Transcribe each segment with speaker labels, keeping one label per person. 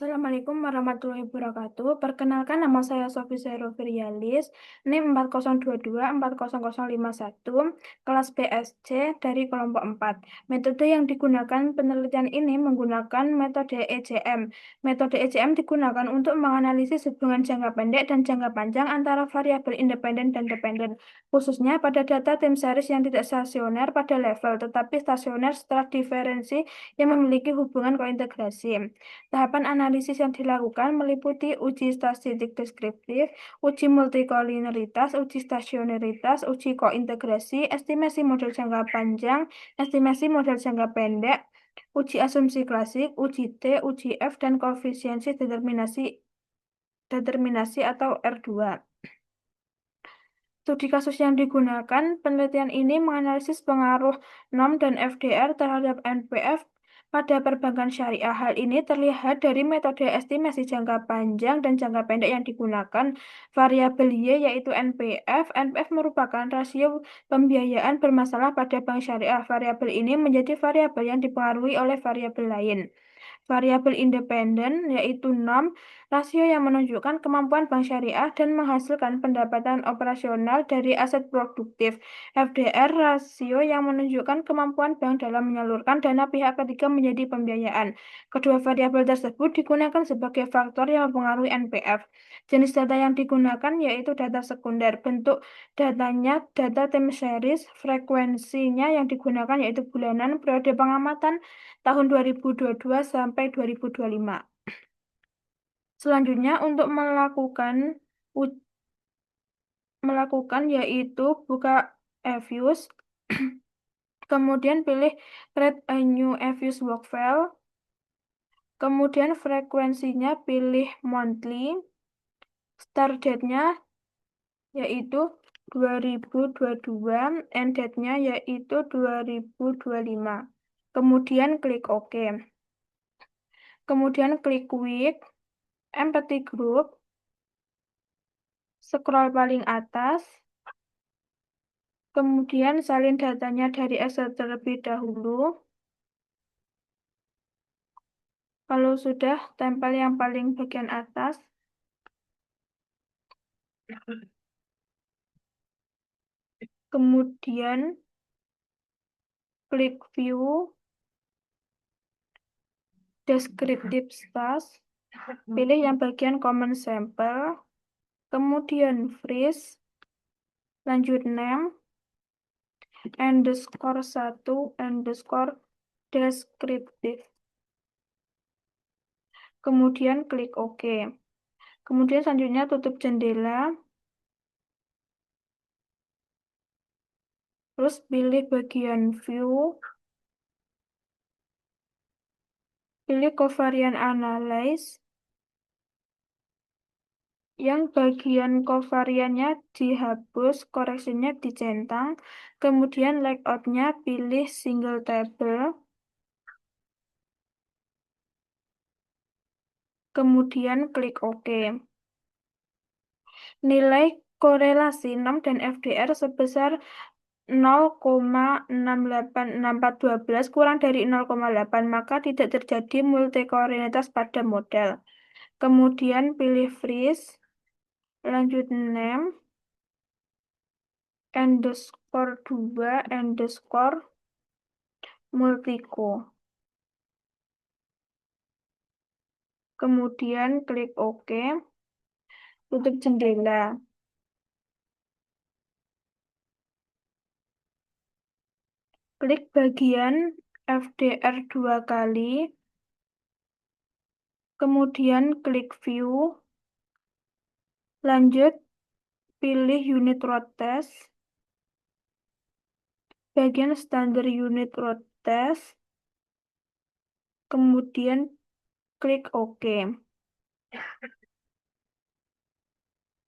Speaker 1: Assalamualaikum warahmatullahi wabarakatuh. Perkenalkan, nama saya Sofi Zairofitrialis, NIM 4022400051, kelas BSC dari kelompok 4. Metode yang digunakan penelitian ini menggunakan metode ECM. Metode ECM digunakan untuk menganalisis hubungan jangka pendek dan jangka panjang antara variabel independen dan dependen, khususnya pada data tim series yang tidak stasioner pada level, tetapi stasioner setelah diferensi yang memiliki hubungan kointegrasi. Tahapan analisis yang dilakukan meliputi uji statistik deskriptif, uji multikolineritas, uji stasioneritas, uji kointegrasi, estimasi model jangka panjang, estimasi model jangka pendek, uji asumsi klasik, uji T, uji F, dan koefisiensi determinasi atau R2. Studi kasus yang digunakan, penelitian ini menganalisis pengaruh NOM dan FDR terhadap NPF pada perbankan syariah. Hal ini terlihat dari metode estimasi jangka panjang dan jangka pendek yang digunakan. Variabel Y yaitu NPF. NPF merupakan rasio pembiayaan bermasalah pada bank syariah. Variabel ini menjadi variabel yang dipengaruhi oleh variabel lain. Variabel independen yaitu NOM, rasio yang menunjukkan kemampuan bank syariah dan menghasilkan pendapatan operasional dari aset produktif. FDR, rasio yang menunjukkan kemampuan bank dalam menyalurkan dana pihak ketiga menjadi pembiayaan. Kedua variabel tersebut digunakan sebagai faktor yang mempengaruhi NPF. Jenis data yang digunakan yaitu data sekunder. Bentuk datanya data time series, frekuensinya yang digunakan yaitu bulanan, periode pengamatan tahun 2022 sampai 2025. Selanjutnya untuk melakukan yaitu buka eViews, kemudian pilih create a new eViews work file, kemudian frekuensinya pilih monthly, start date-nya yaitu 2022, end date-nya yaitu 2025. Kemudian klik OK. Kemudian klik Quick, Empathy Group, scroll paling atas, kemudian salin datanya dari Excel terlebih dahulu. Kalau sudah, tempel yang paling bagian atas. Kemudian klik View, Descriptive Stats, pilih yang bagian Common Sample, kemudian Freeze, lanjut Name, underscore 1, underscore Descriptive. Kemudian klik OK. Kemudian selanjutnya tutup jendela. Terus pilih bagian View. Pilih Covariance Analyze. Yang bagian covariannya dihapus, koreksinya dicentang. Kemudian layout-nya pilih single table. Kemudian klik OK. Nilai korelasi NOM dan FDR sebesar 0,686412 kurang dari 0,8, maka tidak terjadi multikolinitas pada model. Kemudian pilih Freeze, lanjut Name, underscore 2, underscore Multico. Kemudian klik OK, tutup jendela. Klik bagian FDR 2 kali, kemudian klik View, lanjut pilih Unit Road Test, bagian Standard Unit Road Test, kemudian klik OK.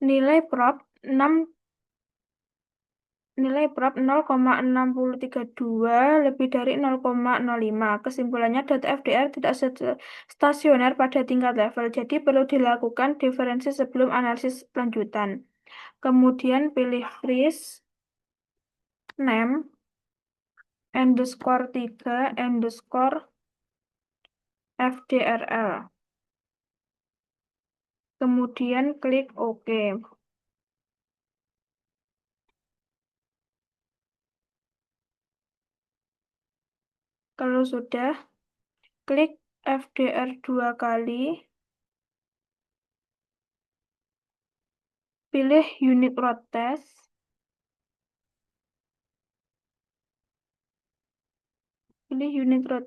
Speaker 1: Nilai prop 0,6032 lebih dari 0,05. Kesimpulannya data FDR tidak stasioner pada tingkat level, jadi perlu dilakukan diferensi sebelum analisis lanjutan. Kemudian pilih Freeze, Name, underscore 3, underscore FDRL. Kemudian klik OK. Kalau sudah, klik FDR 2 kali, pilih unit road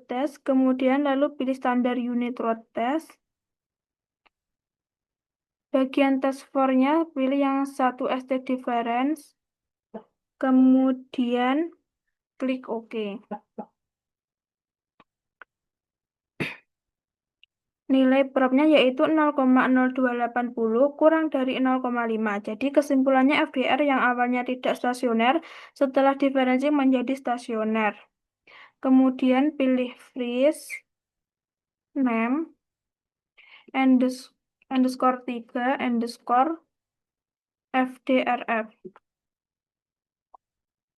Speaker 1: test, kemudian lalu pilih standar unit road test. Bagian test for-nya pilih yang 1 state difference, kemudian klik OK. Nilai probnya yaitu 0,0280 kurang dari 0,5. Jadi kesimpulannya FDR yang awalnya tidak stasioner setelah diferensi menjadi stasioner. Kemudian pilih freeze, name, underscore 3, underscore FDRF.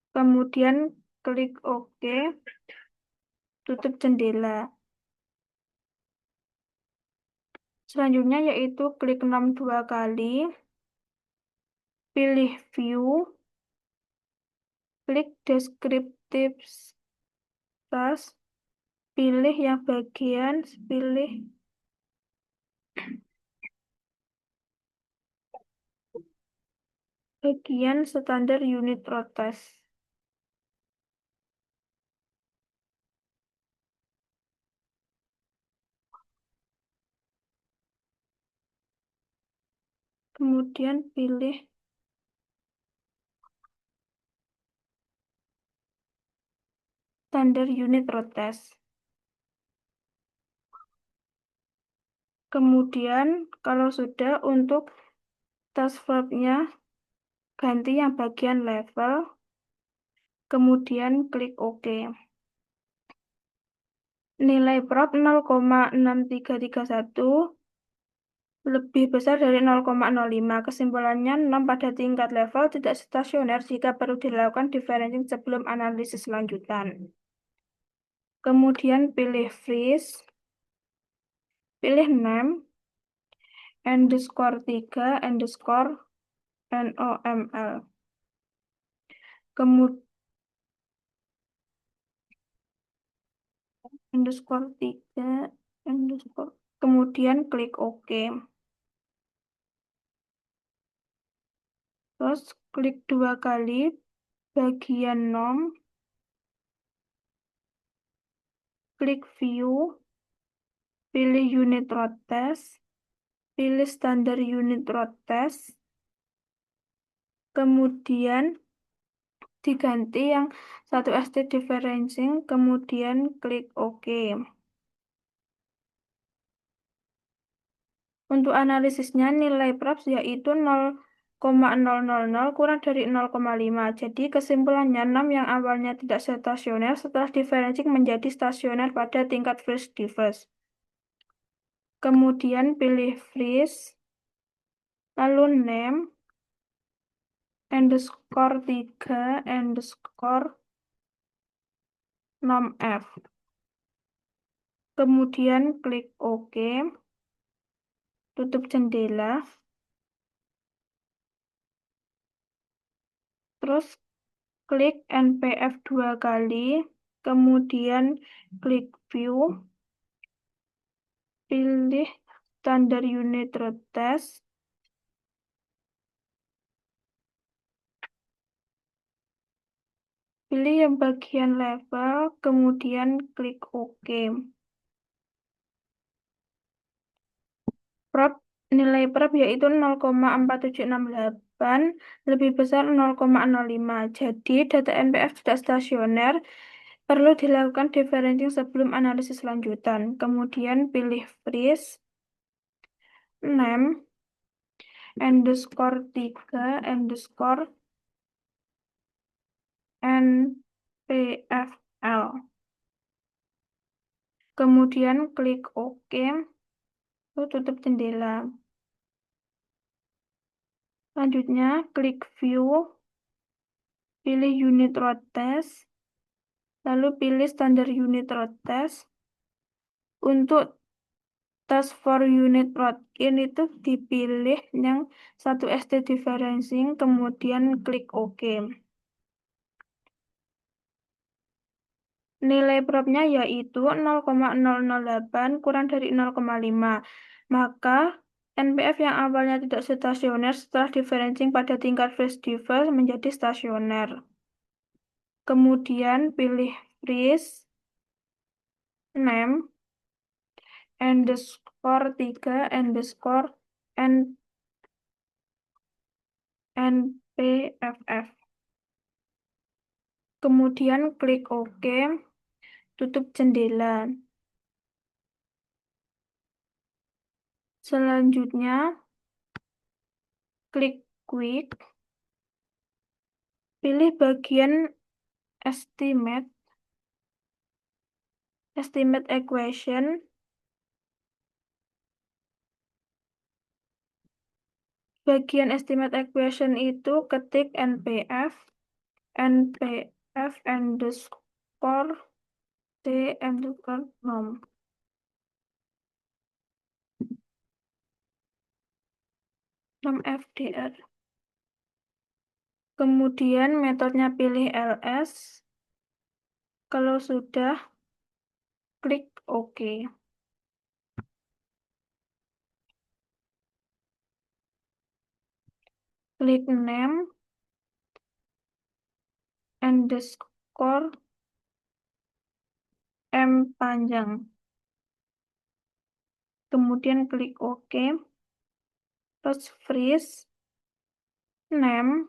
Speaker 1: Kemudian klik OK, tutup jendela. Selanjutnya yaitu klik 62 kali, pilih view, klik descriptive task, pilih bagian standar unit road test. Kemudian pilih standar unit road test. Kemudian kalau sudah untuk task verb-nya ganti yang bagian level, kemudian klik OK. Nilai prop 0,6331 lebih besar dari 0,05. Kesimpulannya 6 pada tingkat level tidak stasioner jika perlu dilakukan diferencing sebelum analisis lanjutan. Kemudian pilih freeze, pilih name, underscore 3, underscore NOML. Kemudian underscore 3, underscore. Kemudian klik OK. Terus klik 2 kali bagian nom, klik view, pilih unit road test, pilih standar unit road test, kemudian diganti yang 1 state differencing, kemudian klik OK. Untuk analisisnya nilai props yaitu 0,000 kurang dari 0,5. Jadi kesimpulannya 6 yang awalnya tidak stasioner setelah diferencing menjadi stasioner pada tingkat freeze diffuse. Kemudian pilih freeze, lalu name, underscore 3, underscore nom F. Kemudian klik OK, tutup jendela. Terus klik NPF 2 kali, kemudian klik view, pilih standar unit road test, pilih yang bagian level, kemudian klik OK. Prop, nilai prop yaitu 0,4768 lebih besar 0,05. Jadi data NPF tidak stasioner perlu dilakukan diferencing sebelum analisis lanjutan. Kemudian pilih freeze, name, underscore 3, underscore NPFL. Kemudian klik OK, lalu tutup jendela. Selanjutnya klik view, pilih unit road test, lalu pilih standar unit road test. Untuk task for unit Rodin itu dipilih yang satu ST differencing, kemudian klik OK. Nilai probnya yaitu 0,008 kurang dari 0,5. Maka NPF yang awalnya tidak stasioner setelah differencing pada tingkat phase differ menjadi stasioner. Kemudian pilih freeze, name, underscore 3, underscore NPFF. Kemudian klik OK, tutup jendela. Selanjutnya, klik Quick, pilih bagian Estimate Equation. Bagian Estimate Equation itu ketik NPF underscore T underscore nom. Nom FDR. Kemudian metodenya pilih LS. Kalau sudah, klik OK. Klik name underscore M panjang. Kemudian klik OK. Terus freeze name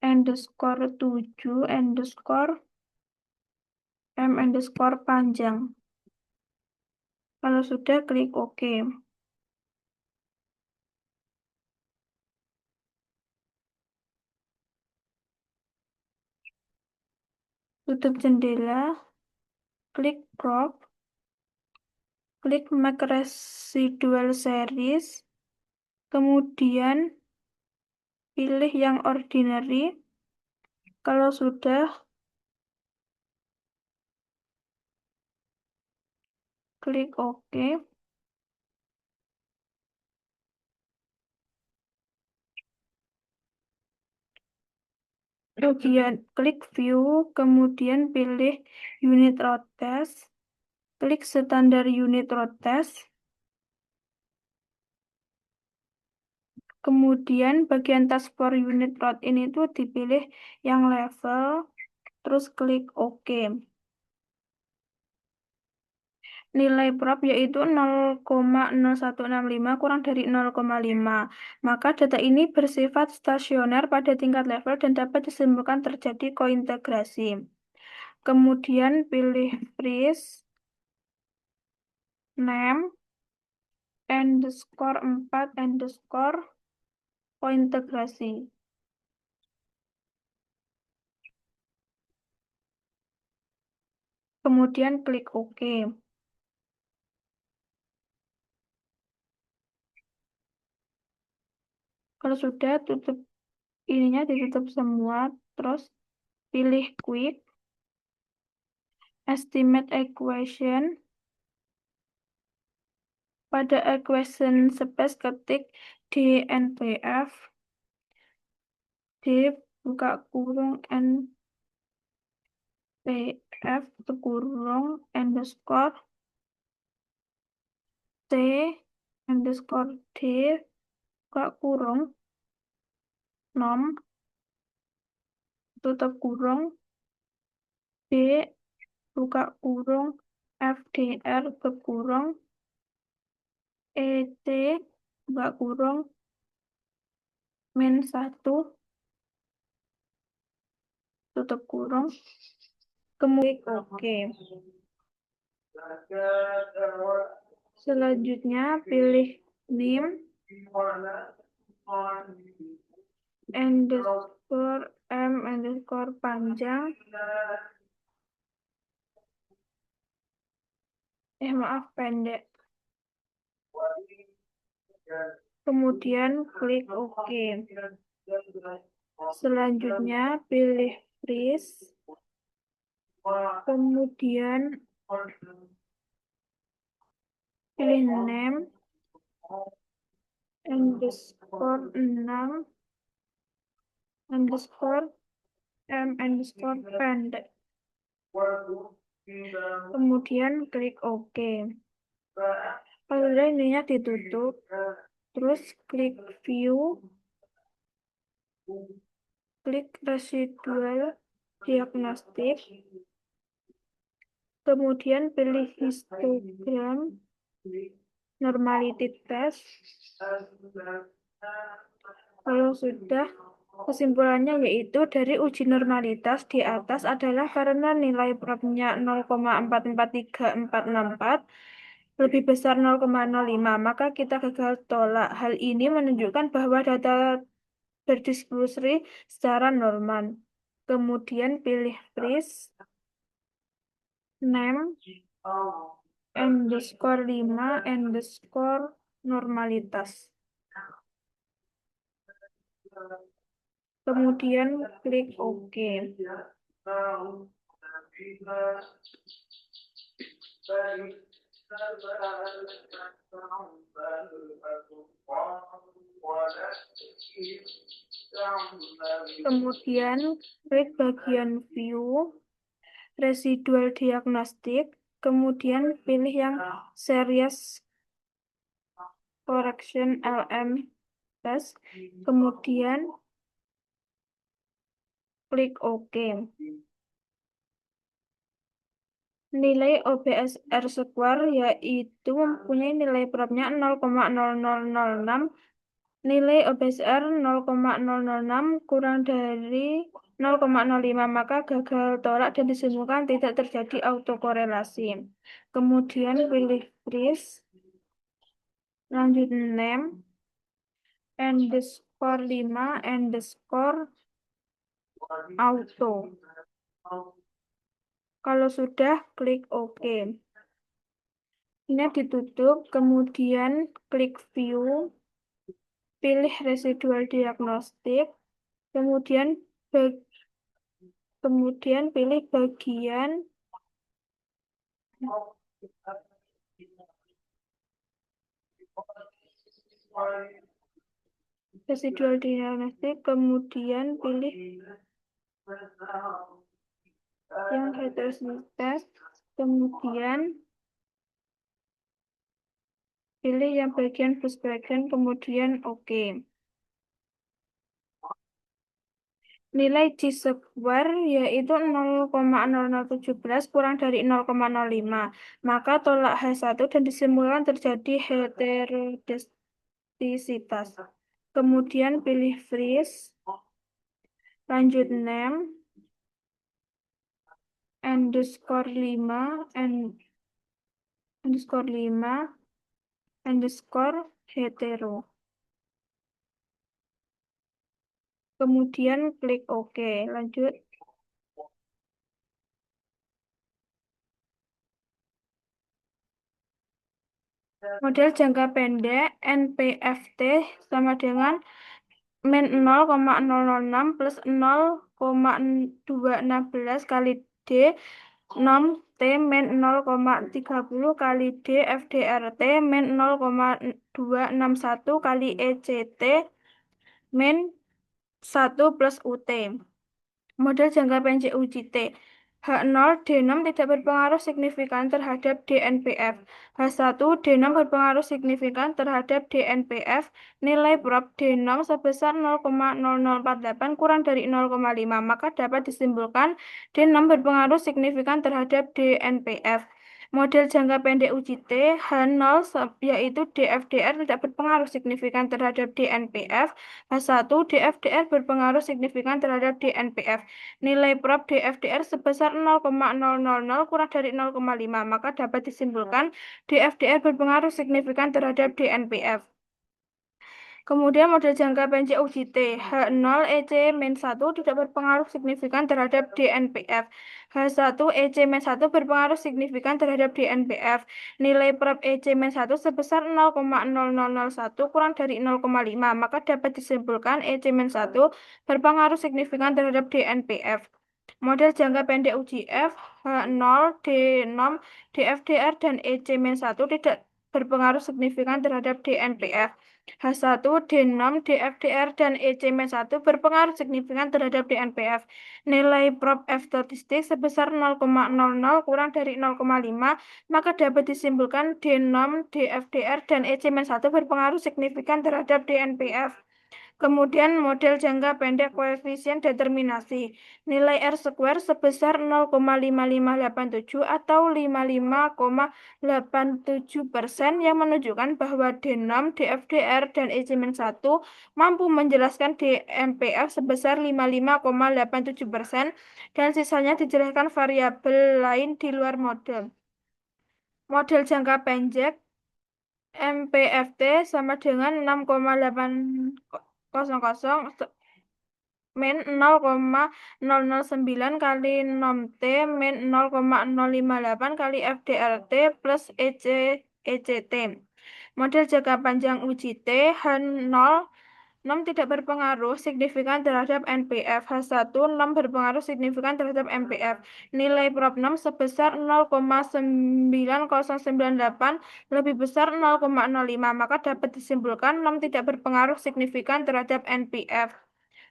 Speaker 1: underscore 7 underscore M underscore panjang. Kalau sudah, klik OK. Tutup jendela, klik crop, klik make residual series, kemudian pilih yang ordinary. Kalau sudah, klik OK. Kemudian klik view, kemudian pilih unit road test, klik standar unit road test. Kemudian bagian task for unit road ini tuh dipilih yang level, terus klik OK. Nilai prop yaitu 0,0165 kurang dari 0,5. Maka data ini bersifat stasioner pada tingkat level dan dapat disimpulkan terjadi kointegrasi. Kemudian pilih freeze, name, underscore 4, underscore kointegrasi. Kemudian klik OK. Kalau sudah, tutup ininya, ditutup semua, terus pilih quick, estimate equation. Pada equation space ketik DNPF, D buka kurung NPF kurung underscore T underscore D buka kurung nom tutup kurung D buka kurung FDR kurung ET buka kurung min 1 tutup kurung, kemudian OK. Selanjutnya pilih name underscore M underscore panjang, maaf pendek. Kemudian klik OK. Selanjutnya pilih freeze, kemudian pilih name, underscore 6, underscore m, underscore pendek. Kemudian klik OK. Kalau udah ininya ditutup, terus klik view, klik residual diagnostik, kemudian pilih histogram, normality test. Kalau sudah, kesimpulannya yaitu dari uji normalitas di atas adalah karena nilai probnya 0,443464 lebih besar 0,05, maka kita gagal tolak. Hal ini menunjukkan bahwa data berdistribusi secara normal. Kemudian pilih freeze, name, underscore 5, underscore normalitas. Kemudian klik OK. Kemudian klik bagian view, residual diagnostik, kemudian pilih yang series correction LM test, kemudian klik OK. Nilai OBSR square yaitu mempunyai nilai probnya 0,0006. Nilai OBSR 0,006 kurang dari 0,05, maka gagal tolak dan disimpulkan tidak terjadi autokorelasi. Kemudian pilih freeze, lanjut name, underscore 5, underscore auto. Kalau sudah, klik OK. Ini ditutup, kemudian klik view, pilih residual diagnostik, kemudian pilih bagian residual diagnostik, kemudian pilih yang heterositas, kemudian pilih yang bagian Volkswagen, kemudian OK. Nilai G-square yaitu 0,0017 kurang dari 0,05. Maka tolak H1 dan disimpulkan terjadi heterodistisitas. Kemudian pilih freeze, lanjut name, underscore 5, underscore 5, underscore hetero. Kemudian klik OK. Lanjut. Model jangka pendek NPFT sama dengan min 0,006 plus 0,216 kali D nom T min 0,30 kali D FDRT min 0,261 kali ECT min 1 plus UT. Model jangka pendek UJT. H0 denom tidak berpengaruh signifikan terhadap DNPF. H1 denom berpengaruh signifikan terhadap DNPF. Nilai prob denom sebesar 0,0048 kurang dari 0,5, maka dapat disimpulkan denom berpengaruh signifikan terhadap DNPF. Model jangka pendek UJT H0 yaitu DFDR tidak berpengaruh signifikan terhadap DNPF. H1 DFDR berpengaruh signifikan terhadap DNPF. Nilai prob DFDR sebesar 0,000 kurang dari 0,5, maka dapat disimpulkan DFDR berpengaruh signifikan terhadap DNPF. Kemudian model jangka pendek UJT H0 EC-1 tidak berpengaruh signifikan terhadap DNPF. H1 EC-1 berpengaruh signifikan terhadap DNPF. Nilai prob EC-1 sebesar 0,0001 kurang dari 0,5, maka dapat disimpulkan EC-1 berpengaruh signifikan terhadap DNPF. Model jangka pendek UJF H0 D0 DFDR dan EC-1 tidak berpengaruh signifikan terhadap DNPF. H1, D6, DFDR, dan ECM1 berpengaruh signifikan terhadap DNPF. Nilai prop F statistik sebesar 0,00 kurang dari 0,5, maka dapat disimpulkan D6, DFDR, dan ECM1 berpengaruh signifikan terhadap DNPF. Kemudian model jangka pendek koefisien determinasi. Nilai R square sebesar 0,5587 atau 55,87% yang menunjukkan bahwa D6, DFDR, dan ECM1 mampu menjelaskan DMPF sebesar 55,87% dan sisanya dijelaskan variabel lain di luar model. Model jangka pendek MPFT sama dengan 6,800 min 0,009 kali nom T min 0,058 kali FDRT plus ECT. Model jangka panjang uji T H0 nom tidak berpengaruh signifikan terhadap NPF. H1 nom berpengaruh signifikan terhadap MPF. Nilai prop nom sebesar 0,9098 lebih besar 0,05, maka dapat disimpulkan nom tidak berpengaruh signifikan terhadap NPF.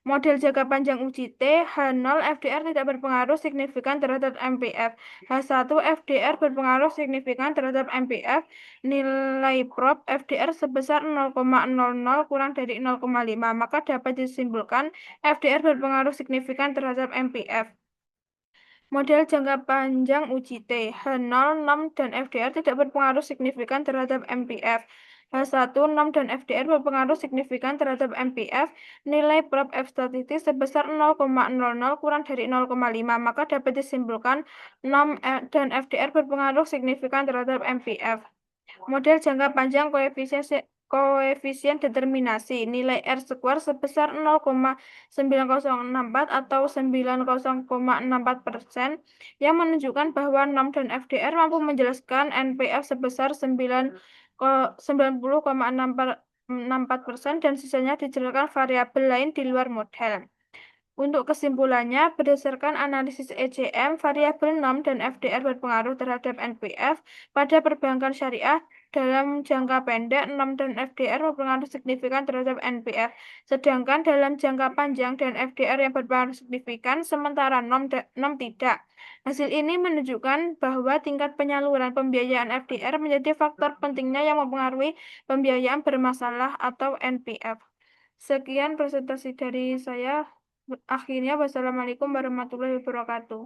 Speaker 1: Model jangka panjang uji T, H0 FDR tidak berpengaruh signifikan terhadap MPF. H1 FDR berpengaruh signifikan terhadap MPF. Nilai prop FDR sebesar 0,00 kurang dari 0,5, maka dapat disimpulkan FDR berpengaruh signifikan terhadap MPF. Model jangka panjang uji T, H0, nom, dan FDR tidak berpengaruh signifikan terhadap MPF. H1, nom, dan FDR berpengaruh signifikan terhadap MPF. Nilai prop F statistik sebesar 0,00 kurang dari 0,5, maka dapat disimpulkan nom dan FDR berpengaruh signifikan terhadap MPF. Model jangka panjang koefisien determinasi. Nilai R square sebesar 0,9064 atau 90,64% yang menunjukkan bahwa nom dan FDR mampu menjelaskan NPF sebesar 90,64% dan sisanya dijelaskan variabel lain di luar model. Untuk kesimpulannya, berdasarkan analisis ECM, variabel nom dan FDR berpengaruh terhadap NPF. Pada perbankan syariah, dalam jangka pendek, nom dan FDR berpengaruh signifikan terhadap NPF. Sedangkan dalam jangka panjang dan FDR yang berpengaruh signifikan, sementara nom tidak. Hasil ini menunjukkan bahwa tingkat penyaluran pembiayaan FDR menjadi faktor pentingnya yang mempengaruhi pembiayaan bermasalah atau NPF. Sekian presentasi dari saya. Akhirnya, wassalamualaikum warahmatullahi wabarakatuh.